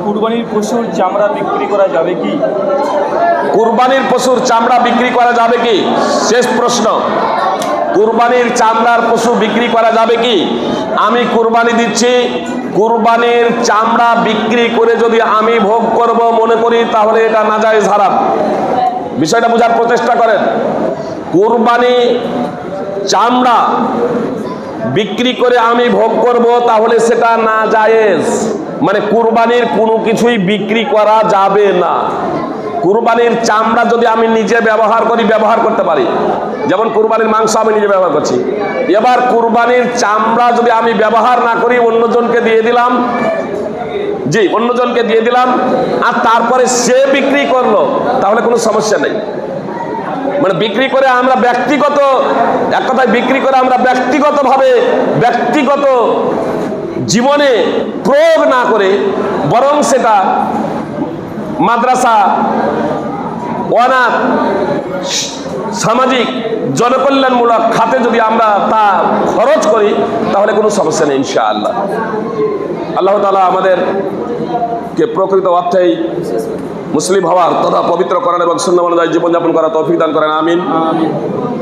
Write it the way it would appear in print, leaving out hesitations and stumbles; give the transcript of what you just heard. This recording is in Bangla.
কুরবানির পশুর চামড়া বিক্রি করা যাবে কি? কুরবানির পশুর চামড়া বিক্রি করা যাবে কি? শেষ প্রশ্ন, কুরবানির চামড়ার পশু বিক্রি করা যাবে কি? আমি কুরবানি দিচ্ছি, কুরবানির চামড়া বিক্রি করে যদি আমি ভোগ করব মনে করি তাহলে এটা নাজায়েজ হারাম। বিষয়টা বোঝার প্রচেষ্টা করেন। কুরবানি চামড়া বিক্রি করে আমি ভোগ করব তাহলে সেটা নাজায়েজ, মানে কুরবানির কোনো কিছুই বিক্রি করা যাবে না। কুরবানির চামড়া যদি আমি নিজে ব্যবহার করি, ব্যবহার করতে পারি, যেমন কুরবানির মাংস আমি নিজে ব্যবহার করছি। এবার কুরবানির চামড়া যদি আমি ব্যবহার না করি, অন্যজনকে দিয়ে দিলাম, জি অন্যজনকে দিয়ে দিলাম, আর তারপরে সে বিক্রি করলো, তাহলে কোনো সমস্যা নেই। মানে বিক্রি করে আমরা ব্যক্তিগত, এক কথায় বিক্রি করে আমরা ব্যক্তিগতভাবে ব্যক্তিগত জীবনে প্রয়োগ না করে, বরং সেটা মাদ্রাসা, অনাথ, সামাজিক জনকল্যাণমূলক খাতে যদি আমরা তা খরচ করি তাহলে কোনো সমস্যা নেই ইনশাআল্লাহ। আল্লাহ তাআলা আমাদেরকে প্রকৃত অর্থেই মুসলিম হওয়ার তথা পবিত্র করেন এবং সুন্নাহ অনুযায়ী জীবনযাপন করার তৌফিক দান করেন। আমিন।